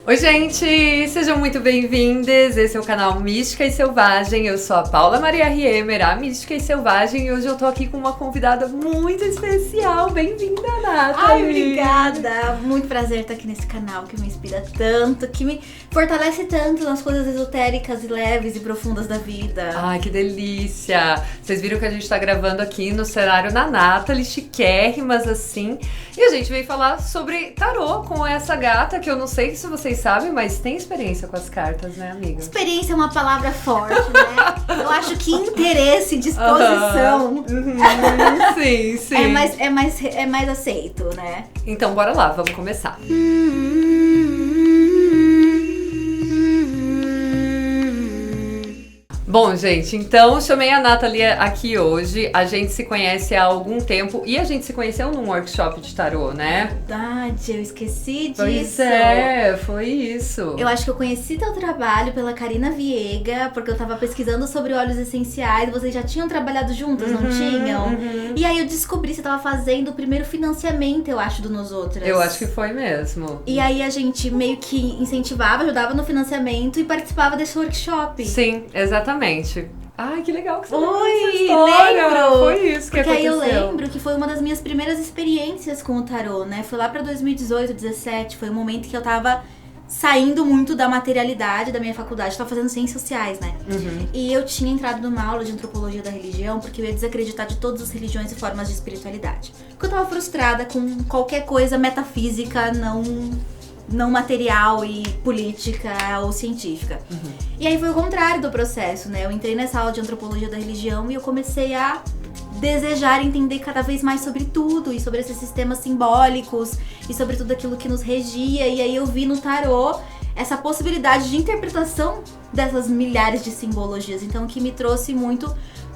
Oi, gente! Sejam muito bem-vindas! Esse é o canal Mística e Selvagem. Eu sou a Paula Maria Riemer, a Mística e Selvagem, e hoje eu tô aqui com uma convidada muito especial. Bem-vinda, Nathalie! Ai, obrigada! Muito prazer estar aqui nesse canal que me inspira tanto, que me fortalece tanto nas coisas esotéricas e leves e profundas da vida. Ai, que delícia! Vocês viram que a gente tá gravando aqui no cenário da Nathalie, chiquérrimas assim, e a gente veio falar sobre tarô com essa gata, que eu não sei se vocês sabem, mas tem experiência com as cartas, né, amiga? Experiência é uma palavra forte, né? Eu acho que interesse, disposição. Sim. É mais aceito, né? Então, bora lá, vamos começar. Bom, gente, então chamei a Nathalie aqui hoje. A gente se conhece há algum tempo e a gente se conheceu num workshop de tarô, né? Verdade, eu esqueci disso. Pois é, foi isso. Eu acho que eu conheci teu trabalho pela Karina Viega, porque eu tava pesquisando sobre óleos essenciais. Vocês já tinham trabalhado juntas, não tinham? E aí eu descobri que você tava fazendo o primeiro financiamento, eu acho, do Nosotras. Eu acho que foi mesmo. E aí a gente meio que incentivava, ajudava no financiamento e participava desse workshop. Sim, exatamente. Ai, que legal que você lembro! Foi isso que Porque aconteceu. Aí eu lembro que foi uma das minhas primeiras experiências com o tarô, né? Foi lá pra 2018, 2017, foi um momento que eu tava saindo muito da materialidade da minha faculdade, eu tava fazendo ciências sociais, né? E eu tinha entrado numa aula de antropologia da religião, porque eu ia desacreditar de todas as religiões e formas de espiritualidade. Porque eu tava frustrada com qualquer coisa metafísica, não material e política ou científica. E aí foi o contrário do processo, né? Eu entrei nessa aula de antropologia da religião e eu comecei a desejar entender cada vez mais sobre tudo e sobre esses sistemas simbólicos e sobre tudo aquilo que nos regia. E aí eu vi no tarô essa possibilidade de interpretação dessas milhares de simbologias. Então o que me trouxe muito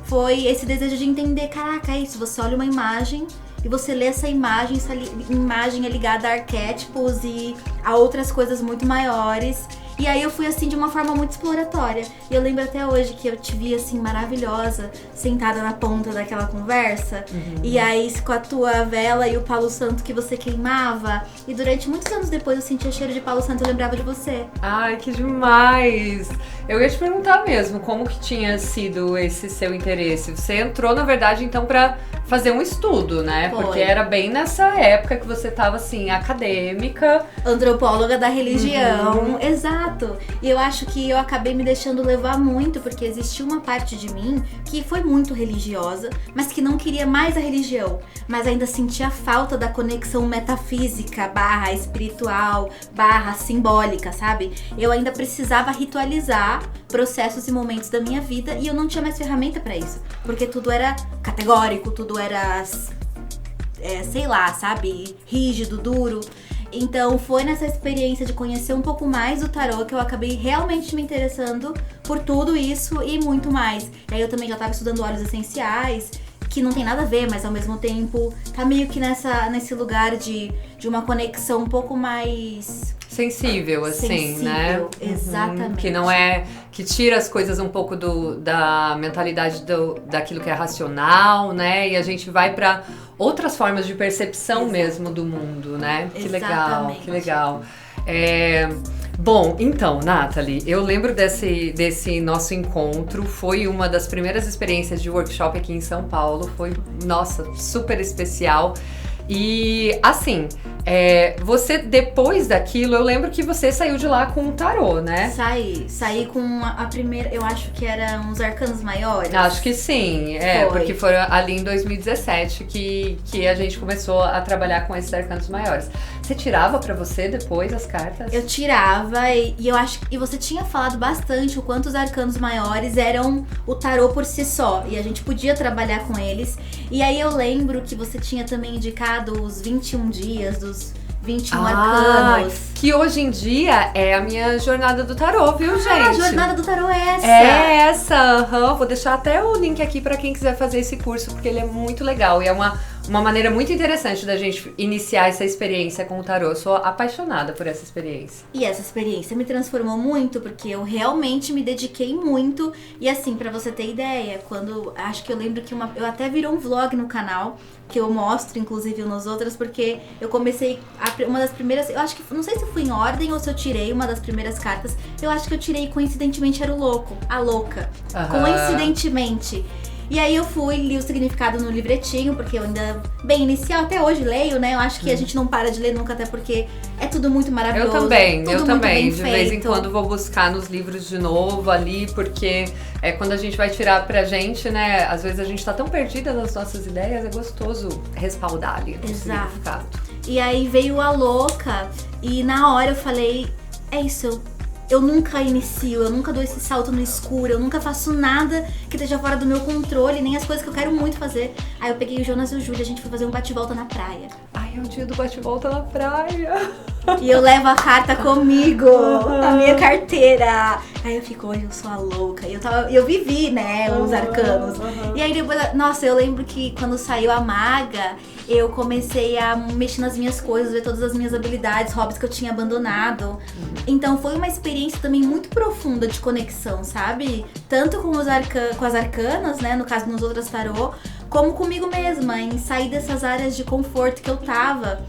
foi esse desejo de entender, caraca, é isso, você olha uma imagem e você lê essa imagem é ligada a arquétipos e a outras coisas muito maiores. E aí eu fui assim de uma forma muito exploratória. E eu lembro até hoje que eu te vi assim maravilhosa, sentada na ponta daquela conversa. E aí com a tua vela e o palo santo que você queimava. E durante muitos anos depois eu sentia cheiro de palo santo e eu lembrava de você. Ai, que demais! Eu ia te perguntar mesmo, como que tinha sido esse seu interesse? Você entrou, na verdade, então, pra fazer um estudo, né? Foi. Porque era bem nessa época que você tava, assim, acadêmica. Antropóloga da religião, exato. E eu acho que eu acabei me deixando levar muito, porque existia uma parte de mim que foi muito religiosa, mas que não queria mais a religião, mas ainda sentia falta da conexão metafísica, / espiritual, / simbólica, sabe? Eu ainda precisava ritualizar processos e momentos da minha vida e eu não tinha mais ferramenta pra isso, porque tudo era categórico, tudo era, sei lá, sabe? Rígido, duro. Então foi nessa experiência de conhecer um pouco mais do tarô que eu acabei realmente me interessando por tudo isso e muito mais. E aí eu também já tava estudando óleos essenciais, que não tem nada a ver, mas ao mesmo tempo tá meio que nesse lugar de uma conexão um pouco mais Sensível, assim, sensível, né? Exatamente. Que não é... Que tira as coisas um pouco da mentalidade daquilo que é racional, né? E a gente vai pra outras formas de percepção mesmo do mundo, né? Que legal, que legal. Bom, então, Nathalie, eu lembro desse nosso encontro, foi uma das primeiras experiências de workshop aqui em São Paulo, foi, nossa, super especial. E, assim, você, depois daquilo, eu lembro que você saiu de lá com o tarô, né? Saí com a primeira, eu acho que eram uns arcanos maiores. Acho que sim, porque foi ali em 2017 que a gente começou a trabalhar com esses arcanos maiores. Você tirava pra você depois as cartas? Eu tirava e eu acho que você tinha falado bastante o quanto os arcanos maiores eram o tarô por si só e a gente podia trabalhar com eles. E aí eu lembro que você tinha também indicado os 21 dias dos 21 arcanos. Que hoje em dia é a minha jornada do tarô, viu, gente? A jornada do tarô é essa. É essa, vou deixar até o link aqui pra quem quiser fazer esse curso, porque ele é muito legal e é uma uma maneira muito interessante da gente iniciar essa experiência com o tarô. Eu sou apaixonada por essa experiência. E essa experiência me transformou muito, porque eu realmente me dediquei muito. E assim, pra você ter ideia, acho que eu lembro que eu até virou um vlog no canal, que eu mostro, inclusive, nos outros, porque eu comecei, uma das primeiras, eu acho que, não sei se fui em ordem ou se eu tirei uma das primeiras cartas, eu acho que eu tirei, coincidentemente, era a louca. Coincidentemente. E aí eu li o significado no livretinho, porque eu ainda, bem inicial, até hoje leio, né? Eu acho que a gente não para de ler nunca, até porque é tudo muito maravilhoso. Eu também. De vez em quando vou buscar nos livros de novo ali, porque quando a gente vai tirar pra gente, né? Às vezes a gente tá tão perdida nas nossas ideias, é gostoso respaldar ali no significado. E aí veio a louca, e na hora eu falei, é isso, eu nunca inicio, eu nunca dou esse salto no escuro, eu nunca faço nada que esteja fora do meu controle, nem as coisas que eu quero muito fazer. Aí eu peguei o Jonas e o Júlio, a gente foi fazer um bate-volta na praia. Ai, é o dia do bate-volta na praia. E eu levo a carta comigo, a minha carteira. Aí eu fico, hoje eu sou a louca. E eu vivi, né, os arcanos. E aí depois, nossa, eu lembro que quando saiu a maga, eu comecei a mexer nas minhas coisas, ver todas as minhas habilidades, hobbies que eu tinha abandonado. Então foi uma experiência também muito profunda de conexão, sabe? Tanto com as arcanas, né, no caso nos outros tarô, como comigo mesma, em sair dessas áreas de conforto que eu tava.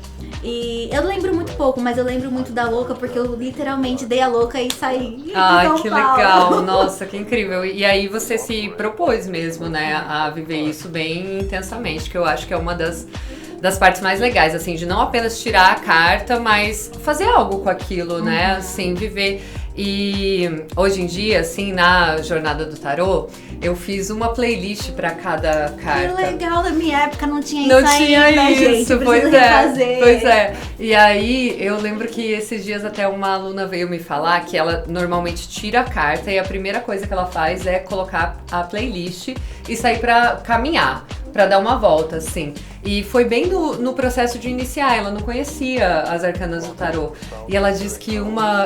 E eu lembro muito pouco, mas eu lembro muito da louca, porque eu literalmente dei a louca e saí. Ai, que legal, nossa, que incrível. E aí você se propôs mesmo, né, a viver isso bem intensamente, que eu acho que é uma das partes mais legais, assim, de não apenas tirar a carta, mas fazer algo com aquilo, né, assim, viver. E hoje em dia, assim, na jornada do tarô, eu fiz uma playlist pra cada carta. Que legal, na minha época não tinha isso ainda. Não tinha isso, gente, pois é. E aí, eu lembro que esses dias até uma aluna veio me falar que ela normalmente tira a carta e a primeira coisa que ela faz é colocar a playlist e sair pra caminhar, pra dar uma volta, assim. E foi bem no processo de iniciar, ela não conhecia as arcanas do tarô. E ela disse que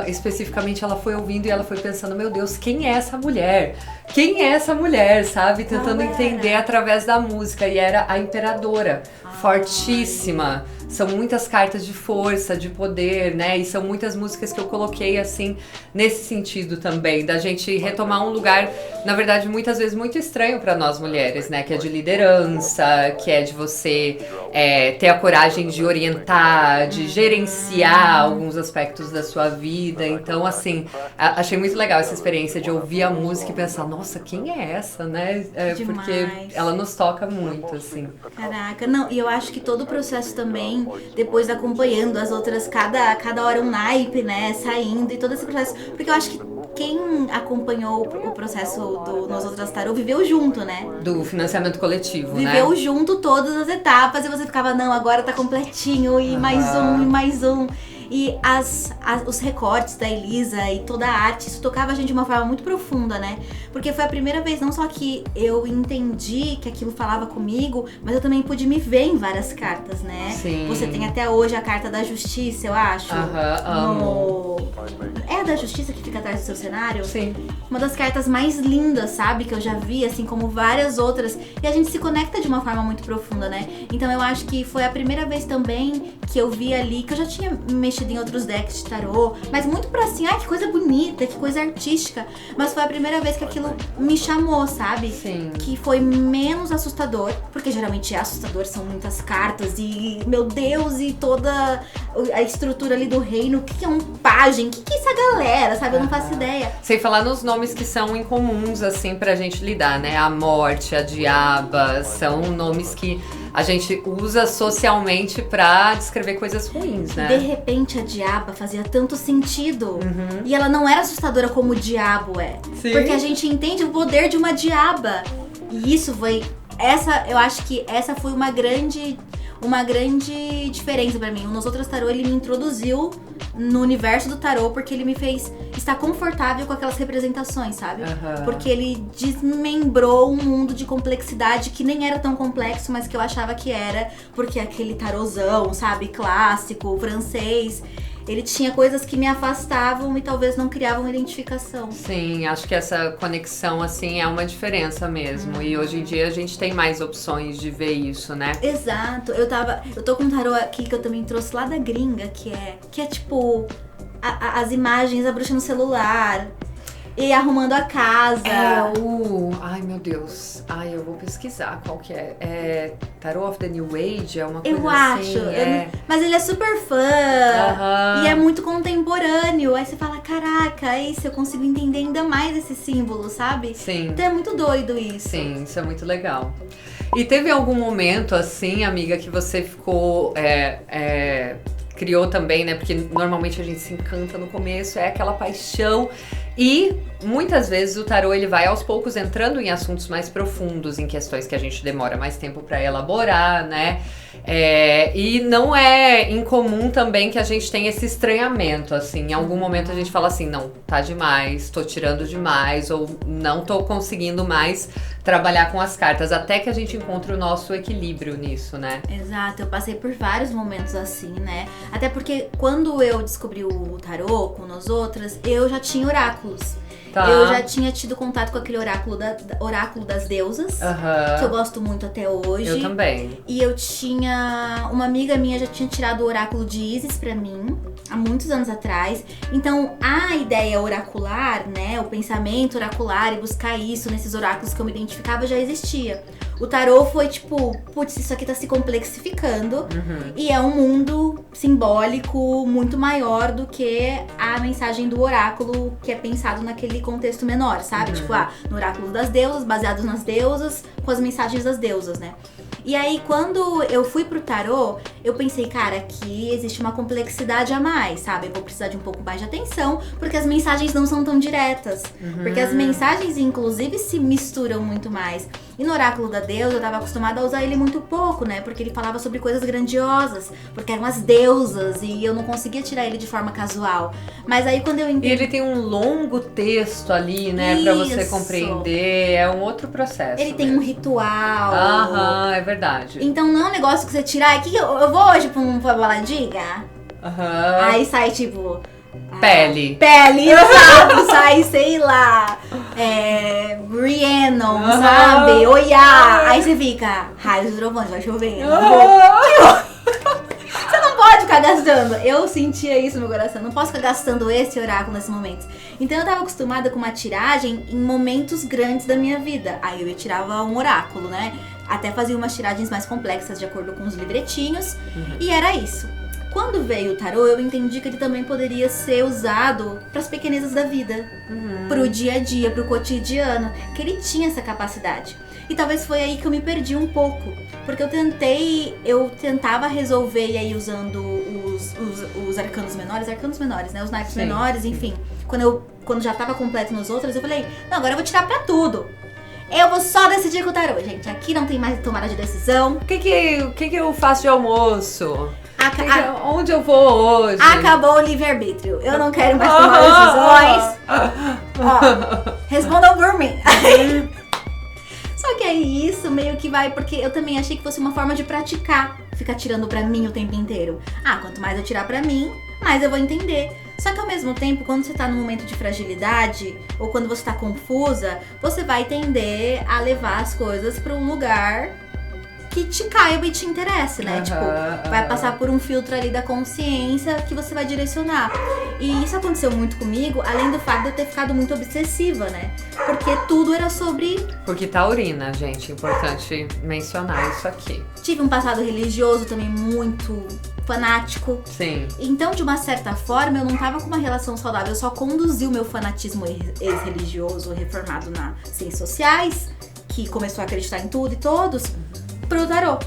especificamente, ela foi ouvindo e ela foi pensando, meu Deus, quem é essa mulher? Quem é essa mulher, sabe? Tentando entender através da música. E era a Imperadora, fortíssima. São muitas cartas de força, de poder, né? E são muitas músicas que eu coloquei, assim, nesse sentido também. Da gente retomar um lugar, na verdade, muitas vezes muito estranho para nós mulheres, né? Que é de liderança, que é de você ter a coragem de orientar, de gerenciar alguns aspectos da sua vida. Então, assim, achei muito legal essa experiência de ouvir a música e pensar, nossa, quem é essa, né? Porque ela nos toca muito, assim. Caraca, não, e eu acho que todo o processo também, depois acompanhando as outras, cada hora um naipe, né, saindo e todo esse processo, porque eu acho que quem acompanhou o processo do Nós Outras Tarô viveu junto, né? Do financiamento coletivo, viveu junto todas as etapas e você ficava, não, agora tá completinho, e mais um, e mais um. E os recortes da Elisa e toda a arte, isso tocava a gente de uma forma muito profunda, né? Porque foi a primeira vez, não só que eu entendi que aquilo falava comigo, mas eu também pude me ver em várias cartas, né? Sim. Você tem até hoje a carta da justiça, eu acho. Amo. É a da justiça que fica atrás do seu cenário? Sim. Uma das cartas mais lindas, sabe? Que eu já vi, assim como várias outras. E a gente se conecta de uma forma muito profunda, né? Então eu acho que foi a primeira vez também que eu vi ali, que eu já tinha mexido em outros decks de tarô, mas muito pra assim, ai, que coisa bonita, que coisa artística. Mas foi a primeira vez que aquilo me chamou, sabe? Sim. Que foi menos assustador, porque geralmente é assustador, são muitas cartas e, meu Deus, e toda a estrutura ali do reino. O que é um pajem? O que é essa galera, sabe? Eu não faço ideia. Sem falar nos nomes que são incomuns, assim, pra gente lidar, né? A morte, a diaba, são nomes que a gente usa socialmente pra descrever coisas ruins, né? De repente a diaba fazia tanto sentido. E ela não era assustadora como o diabo é. Sim. Porque a gente entende o poder de uma diaba. E isso foi... eu acho que essa foi uma grande diferença pra mim. O Nos Outros Tarô, ele me introduziu no universo do tarô, porque ele me fez estar confortável com aquelas representações, sabe? Porque ele desmembrou um mundo de complexidade que nem era tão complexo, mas que eu achava que era, porque aquele tarôzão, sabe? Clássico, francês. ele tinha coisas que me afastavam e talvez não criavam identificação. Sim, acho que essa conexão, assim, é uma diferença mesmo. E hoje em dia a gente tem mais opções de ver isso, né? Exato. Eu tô com um tarô aqui que eu também trouxe lá da gringa, que é tipo as imagens, a bruxa no celular. E arrumando a casa. Ai, meu Deus. Ai, eu vou pesquisar qual que é. É Tarot of the New Age? É uma coisa eu assim? acho. Mas ele é super fã. E é muito contemporâneo. Aí você fala, caraca, é isso, eu consigo entender ainda mais esse símbolo, sabe? Sim. Então é muito doido isso. Sim, isso é muito legal. E teve algum momento, assim, amiga, que você ficou... criou também, né? Porque normalmente a gente se encanta no começo, é aquela paixão. E muitas vezes o tarô ele vai aos poucos entrando em assuntos mais profundos, em questões que a gente demora mais tempo para elaborar, né? E não é incomum também que a gente tenha esse estranhamento, assim. Em algum momento a gente fala assim, não, tá demais, tô tirando demais, ou não tô conseguindo mais trabalhar com as cartas, até que a gente encontre o nosso equilíbrio nisso, né? Exato, eu passei por vários momentos assim, né? Até porque quando eu descobri o tarô com nós outras, eu já tinha oráculos. Tá. Eu já tinha tido contato com aquele oráculo das deusas, que eu gosto muito até hoje. Eu também. E eu tinha... Uma amiga minha já tinha tirado o oráculo de Isis pra mim, há muitos anos atrás. Então, a ideia oracular, né, o pensamento oracular e buscar isso nesses oráculos que eu me identificava já existia. O tarô foi tipo, putz, isso aqui tá se complexificando e é um mundo simbólico muito maior do que a mensagem do oráculo que é pensado naquele contexto menor, sabe? Tipo, no oráculo das deusas, baseados nas deusas, com as mensagens das deusas, né? E aí, quando eu fui pro tarô, eu pensei, cara, aqui existe uma complexidade a mais, sabe? Eu vou precisar de um pouco mais de atenção, porque as mensagens não são tão diretas. Porque as mensagens, inclusive, se misturam muito mais. E no oráculo da deusa, eu tava acostumada a usar ele muito pouco, né? Porque ele falava sobre coisas grandiosas, porque eram as deusas, e eu não conseguia tirar ele de forma casual. Mas aí, quando eu entendi... E ele tem um longo texto ali, né? Pra você compreender, é um outro processo. Ele tem um ritual. É verdade. Então não é um negócio que você tira, aqui eu vou hoje pra uma baladinha. Aí sai tipo... Pele, sabe? Sai, sei lá, Rhiannon, sabe? Oiá. Aí você fica, raios trovões, vai chover. Você não pode ficar gastando. Eu sentia isso no meu coração. Não posso ficar gastando esse oráculo nesses momentos. Então eu tava acostumada com uma tiragem em momentos grandes da minha vida. Aí eu tirava um oráculo, né? Até fazia umas tiragens mais complexas de acordo com os livretinhos. E era isso. Quando veio o tarô, eu entendi que ele também poderia ser usado para as pequenezas da vida, pro dia a dia, pro cotidiano, que ele tinha essa capacidade. E talvez foi aí que eu me perdi um pouco, porque eu tentava resolver e aí usando os arcanos menores, né, os naipes menores, enfim. Quando já tava completo nos outros, eu falei, não, agora eu vou tirar pra tudo. Eu vou só decidir com o tarô, gente. Aqui não tem mais tomada de decisão. O que eu faço de almoço? Onde eu vou hoje? Acabou o livre-arbítrio. Eu não quero mais tomar decisões. Respondam por mim. Só que aí isso meio que vai... Porque eu também achei que fosse uma forma de praticar. Ficar tirando pra mim o tempo inteiro. Quanto mais eu tirar pra mim, mais eu vou entender. Só que ao mesmo tempo, quando você tá num momento de fragilidade, ou quando você tá confusa, você vai tender a levar as coisas pra um lugar que te caiba e te interesse, né? Vai passar por um filtro ali da consciência que você vai direcionar. E isso aconteceu muito comigo, além do fato de eu ter ficado muito obsessiva, né? Porque tudo era sobre... Porque taurina, gente, importante mencionar isso aqui. Tive um passado religioso também muito fanático. Sim. Então, de uma certa forma, eu não tava com uma relação saudável, eu só conduzi o meu fanatismo ex-religioso, reformado nas ciências sociais, que começou a acreditar em tudo e todos, pro tarô.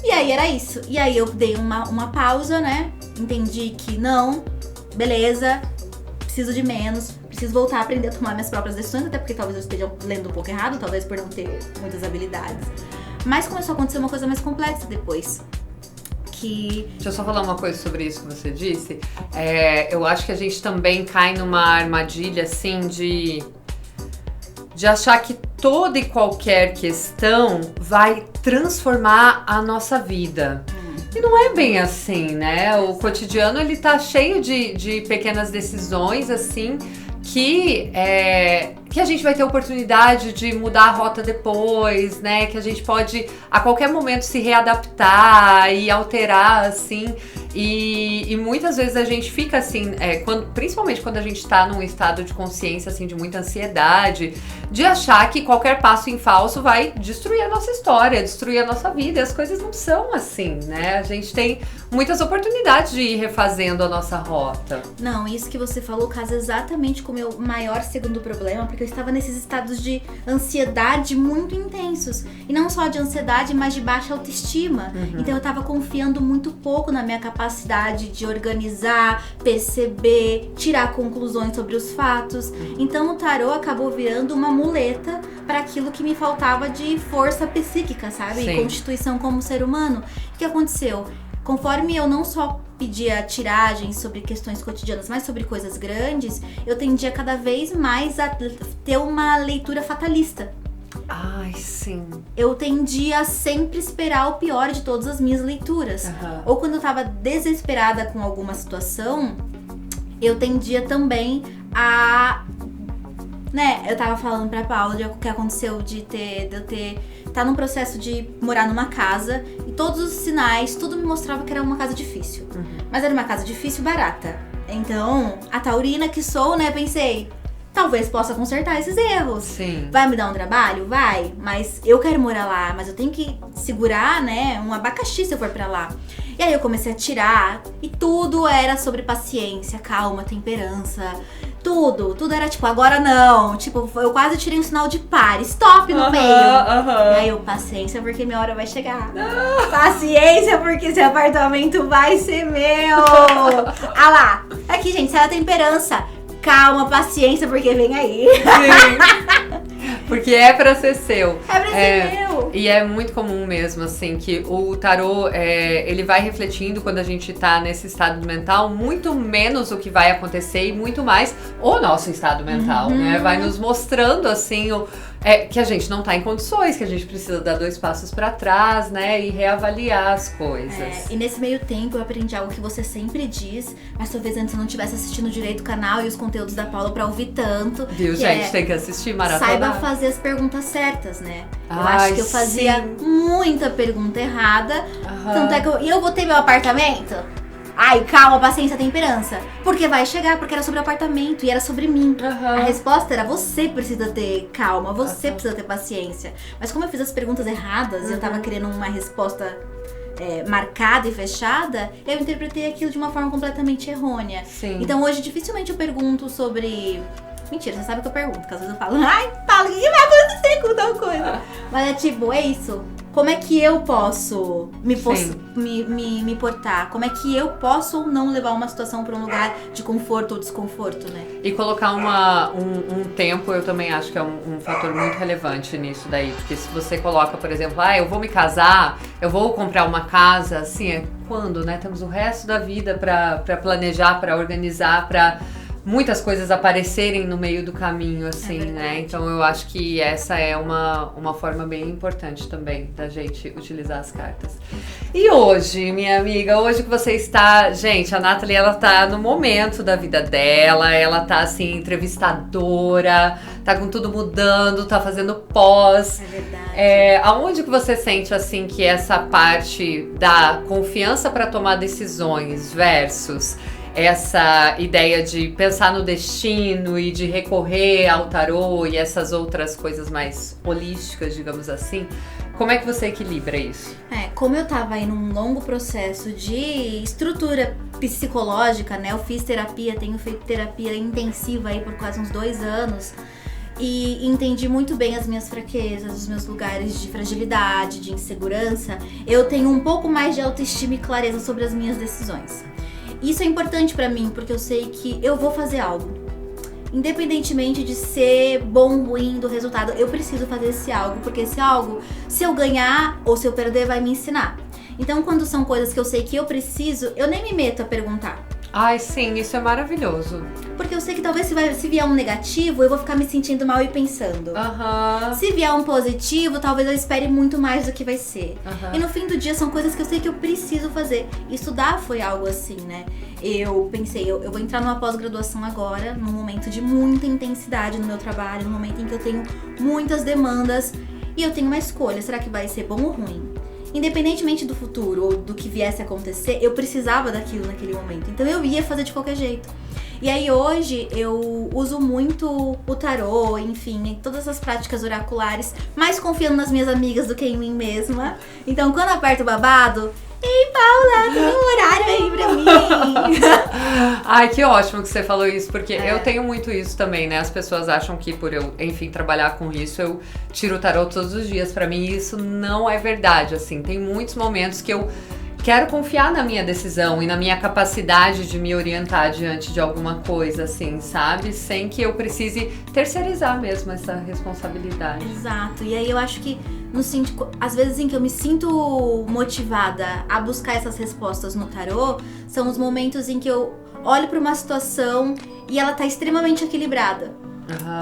E aí era isso. E aí eu dei uma pausa, né? Entendi que não, beleza, preciso de menos, preciso voltar a aprender a tomar minhas próprias decisões, até porque talvez eu esteja lendo um pouco errado, talvez por não ter muitas habilidades. Mas começou a acontecer uma coisa mais complexa depois. Deixa eu só falar uma coisa sobre isso que você disse. Eu acho que a gente também cai numa armadilha, assim, de achar que toda e qualquer questão vai transformar a nossa vida. E não é bem assim, né? O cotidiano, ele tá cheio de pequenas decisões, assim, que a gente vai ter oportunidade de mudar a rota depois, né? Que a gente pode, a qualquer momento, se readaptar e alterar, assim. E muitas vezes a gente fica assim, principalmente quando a gente tá num estado de consciência, assim, de muita ansiedade, de achar que qualquer passo em falso vai destruir a nossa história, destruir a nossa vida. E as coisas não são assim, né? A gente tem muitas oportunidades de ir refazendo a nossa rota. Não, isso que você falou casa exatamente com o meu maior segundo problema, porque eu estava nesses estados de ansiedade muito intensos. E não só de ansiedade, mas de baixa autoestima. Então eu estava confiando muito pouco na minha capacidade de organizar, perceber, tirar conclusões sobre os fatos. Então o tarô acabou virando uma muleta para aquilo que me faltava de força psíquica, sabe? Sim. E constituição como ser humano. O que aconteceu? Conforme eu não só pedia tiragens sobre questões cotidianas, mas sobre coisas grandes, eu tendia cada vez mais a ter uma leitura fatalista. Ai, sim. Eu tendia a sempre esperar o pior de todas as minhas leituras. Ou quando eu tava desesperada com alguma situação, eu tendia também a... Né, eu tava falando pra Paula de o que aconteceu de eu tá num processo de morar numa casa e todos os sinais, tudo me mostrava que era uma casa difícil. Mas era uma casa difícil barata. Então, a taurina que sou, né, pensei, talvez possa consertar esses erros. Sim. Vai me dar um trabalho? Vai. Mas eu quero morar lá, mas eu tenho que segurar, né, um abacaxi se eu for pra lá. E aí eu comecei a tirar e tudo era sobre paciência, calma, temperança. Tudo era tipo, agora não. Tipo, eu quase tirei um sinal de pare, stop no meio. E aí eu, paciência, porque minha hora vai chegar. Paciência, porque esse apartamento vai ser meu. Ah lá, aqui, gente, sai a temperança. Calma, paciência, porque vem aí. Sim. Porque é pra ser seu. É pra ser meu. E é muito comum mesmo, assim, que o tarô, ele vai refletindo quando a gente tá nesse estado mental, muito menos o que vai acontecer e muito mais o nosso estado mental, né? Vai nos mostrando, assim, que a gente não tá em condições, que a gente precisa dar 2 passos pra trás, né? E reavaliar as coisas. E nesse meio tempo eu aprendi algo que você sempre diz, mas talvez antes eu não estivesse assistindo direito o canal e os conteúdos da Paula pra ouvir tanto. Viu, gente? Tem que assistir, maratonar. Saiba fazer as perguntas certas, né? Eu Ai, acho que eu fazia muita pergunta errada. Tanto é que eu botei meu apartamento. Ai, calma, paciência, temperança. Porque vai chegar, porque era sobre o apartamento e era sobre mim. A resposta era, você precisa ter calma, você precisa ter paciência. Mas como eu fiz as perguntas erradas e eu tava querendo uma resposta marcada e fechada, eu interpretei aquilo de uma forma completamente errônea. Sim. Então hoje dificilmente eu pergunto sobre... Mentira, você sabe que eu pergunto, porque às vezes eu falo, ai, Paulo, o que vai acontecer com tal coisa? Mas é tipo, é isso. Como é que eu posso me portar? Como é que eu posso ou não levar uma situação para um lugar de conforto ou desconforto, né? E colocar um tempo, eu também acho que é um fator muito relevante nisso daí. Porque se você coloca, por exemplo, eu vou me casar, eu vou comprar uma casa, assim, quando, né? Temos o resto da vida para planejar, para organizar, para muitas coisas aparecerem no meio do caminho, assim, né? Então eu acho que essa é uma forma bem importante também da gente utilizar as cartas. E hoje, minha amiga, hoje que você está... Gente, a Nathalie, ela tá no momento da vida dela, ela tá, assim, entrevistadora, tá com tudo mudando, tá fazendo pós. É verdade. Aonde que você sente, assim, que essa parte da confiança para tomar decisões versus essa ideia de pensar no destino e de recorrer ao tarô e essas outras coisas mais holísticas, digamos assim, como é que você equilibra isso? Como eu tava aí num longo processo de estrutura psicológica, né? Eu fiz terapia, tenho feito terapia intensiva aí por quase uns 2 anos. E entendi muito bem as minhas fraquezas, os meus lugares de fragilidade, de insegurança. Eu tenho um pouco mais de autoestima e clareza sobre as minhas decisões. Isso é importante pra mim, porque eu sei que eu vou fazer algo. Independentemente de ser bom ou ruim do resultado, eu preciso fazer esse algo, porque esse algo, se eu ganhar ou se eu perder, vai me ensinar. Então, quando são coisas que eu sei que eu preciso, eu nem me meto a perguntar. Ai, sim, isso é maravilhoso. Porque eu sei que talvez se vier um negativo, eu vou ficar me sentindo mal e pensando. Se vier um positivo, talvez eu espere muito mais do que vai ser. E no fim do dia são coisas que eu sei que eu preciso fazer. Estudar foi algo assim, né? Eu pensei, eu vou entrar numa pós-graduação agora, num momento de muita intensidade no meu trabalho, num momento em que eu tenho muitas demandas e eu tenho uma escolha, será que vai ser bom ou ruim? Independentemente do futuro ou do que viesse a acontecer, eu precisava daquilo naquele momento. Então eu ia fazer de qualquer jeito. E aí hoje eu uso muito o tarô, enfim, todas as práticas oraculares, mais confiando nas minhas amigas do que em mim mesma. Então quando aperto o babado, ei, Paula, tem um horário aí pra mim. Ai, que ótimo que você falou isso, porque eu tenho muito isso também, né? As pessoas acham que por eu, enfim, trabalhar com isso, eu tiro o tarô todos os dias. Pra mim, isso não é verdade, assim. Tem muitos momentos que eu quero confiar na minha decisão e na minha capacidade de me orientar diante de alguma coisa, assim, sabe? Sem que eu precise terceirizar mesmo essa responsabilidade. Exato. E aí eu acho que às vezes em que eu me sinto motivada a buscar essas respostas no tarô, são os momentos em que eu olho pra uma situação e ela tá extremamente equilibrada.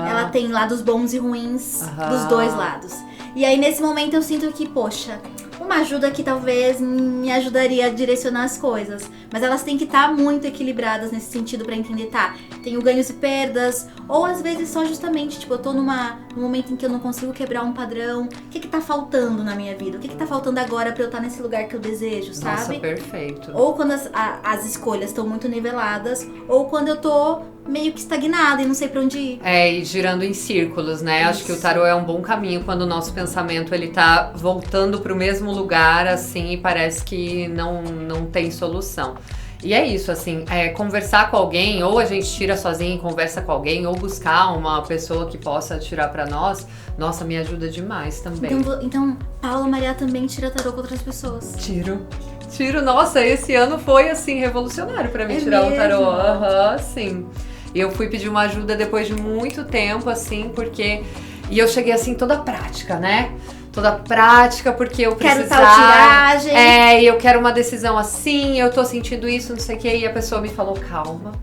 Ela tem lados bons e ruins dos dois lados. E aí nesse momento eu sinto que, poxa, uma ajuda que talvez me ajudaria a direcionar as coisas. Mas elas têm que estar muito equilibradas nesse sentido pra entender, tá, tenho ganhos e perdas. Ou às vezes só justamente, tipo, eu tô num momento em que eu não consigo quebrar um padrão. O que tá faltando na minha vida? O que tá faltando agora pra eu estar nesse lugar que eu desejo, sabe? Nossa, perfeito. Ou quando as escolhas estão muito niveladas, ou quando eu tô meio que estagnada e não sei pra onde ir. E girando em círculos, né? Isso. Acho que o tarô é um bom caminho quando o nosso pensamento, ele tá voltando pro mesmo lugar, assim, e parece que não tem solução. E é isso, assim, conversar com alguém, ou a gente tira sozinho e conversa com alguém, ou buscar uma pessoa que possa tirar pra nós, nossa, me ajuda demais também. Então Paula Maria também tira tarô com outras pessoas? Tiro, nossa, esse ano foi, assim, revolucionário pra mim tirar o tarô. Sim. E eu fui pedir uma ajuda depois de muito tempo, assim, porque... E eu cheguei, assim, toda prática, né? Toda prática, porque eu precisava... Quero tal tiragem. E eu quero uma decisão assim, eu tô sentindo isso, não sei o quê. E a pessoa me falou, calma,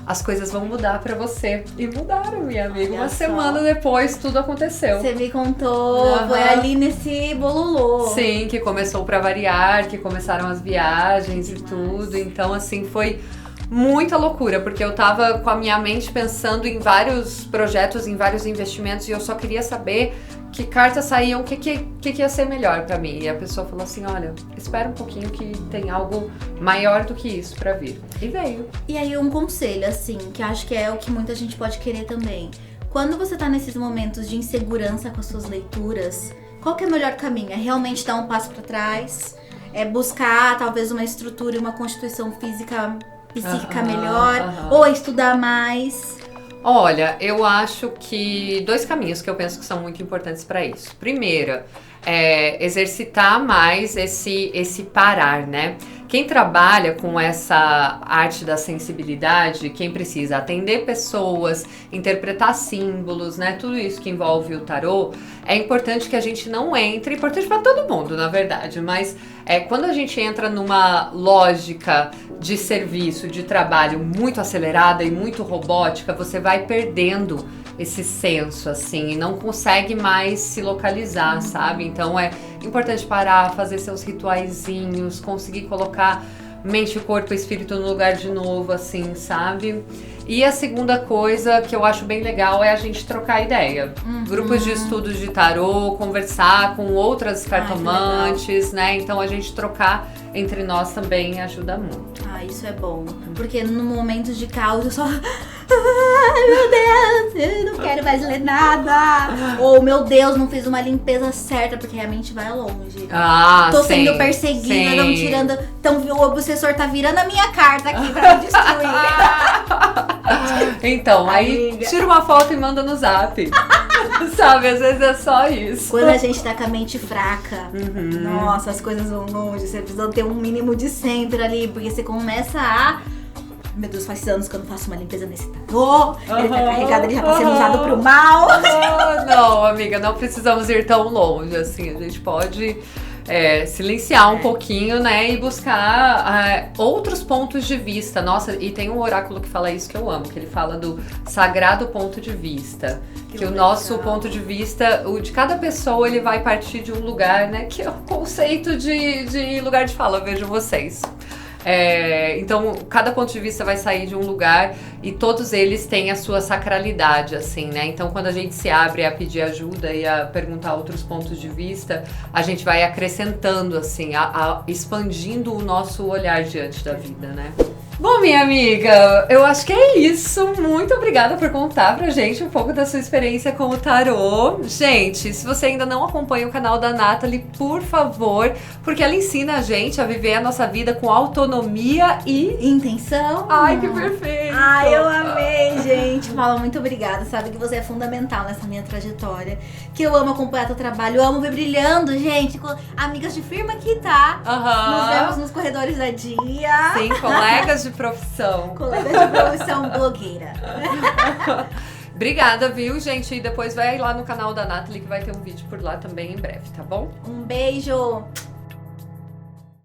as coisas vão mudar pra você. E mudaram, minha amiga. Uma semana depois, tudo aconteceu. Você me contou, foi ali nesse bololô. Sim, que começou pra variar, que começaram as viagens e tudo. Então, assim, foi... muita loucura, porque eu tava com a minha mente pensando em vários projetos, em vários investimentos, e eu só queria saber que cartas saíam, o que ia ser melhor pra mim. E a pessoa falou assim, olha, espera um pouquinho que tem algo maior do que isso pra vir. E veio. E aí um conselho, assim, que acho que é o que muita gente pode querer também. Quando você tá nesses momentos de insegurança com as suas leituras, qual que é o melhor caminho? É realmente dar um passo pra trás? É buscar talvez uma estrutura e uma constituição psíquica melhor, ou é estudar mais? Olha, eu acho que 2 caminhos que eu penso que são muito importantes para isso. Primeiro, exercitar mais esse parar, né? Quem trabalha com essa arte da sensibilidade, quem precisa atender pessoas, interpretar símbolos, né? Tudo isso que envolve o tarô, é importante que a gente não entre, importante para todo mundo, na verdade, mas quando a gente entra numa lógica de serviço, de trabalho muito acelerada e muito robótica, você vai perdendo esse senso, assim, e não consegue mais se localizar, sabe? Então é importante parar, fazer seus rituaizinhos, conseguir colocar mente, corpo e espírito no lugar de novo, assim, sabe? E a segunda coisa que eu acho bem legal é a gente trocar ideia. Grupos de estudos de tarô, conversar com outras cartomantes, né? Então a gente trocar entre nós também ajuda muito. Isso é bom. Porque no momento de caos eu só... Ai, meu Deus, eu não quero mais ler nada. Ou, meu Deus, não fiz uma limpeza certa, porque a mente vai longe. Tô sendo perseguida, não tirando... Então o obsessor tá virando a minha carta aqui pra me destruir. Então, aí tira uma foto e manda no zap. Sabe, às vezes é só isso. Quando a gente tá com a mente fraca, nossa, as coisas vão longe. Você precisa ter um mínimo de centro ali, porque você começa a... Meu Deus, faz anos que eu não faço uma limpeza nesse tarô. Ele tá carregado, ele já tá sendo usado pro mal. Não, amiga, não precisamos ir tão longe, assim. A gente pode silenciar um pouquinho, né? E buscar outros pontos de vista. Nossa, e tem um oráculo que fala isso que eu amo, que ele fala do sagrado ponto de vista. Que o nosso ponto de vista, o de cada pessoa, ele vai partir de um lugar, né? Que é o conceito de lugar de fala, eu vejo vocês. Então, cada ponto de vista vai sair de um lugar e todos eles têm a sua sacralidade, assim, né? Então, quando a gente se abre a pedir ajuda e a perguntar outros pontos de vista, a gente vai acrescentando, assim, expandindo o nosso olhar diante da vida, né? Bom, minha amiga, eu acho que é isso. Muito obrigada por contar pra gente um pouco da sua experiência com o tarô. Gente, se você ainda não acompanha o canal da Nathalie, por favor, porque ela ensina a gente a viver a nossa vida com autonomia e intenção. Ai, que perfeito! Ai, eu amei, gente. Paula, muito obrigada. Sabe que você é fundamental nessa minha trajetória. Que eu amo acompanhar teu trabalho, eu amo ver brilhando, gente, com amigas de firma aqui, tá? Nos vemos nos corredores da dia. Sim, colegas de profissão. Colegas de profissão blogueira. Obrigada, viu, gente? E depois vai lá no canal da Nathalie que vai ter um vídeo por lá também em breve, tá bom? Um beijo!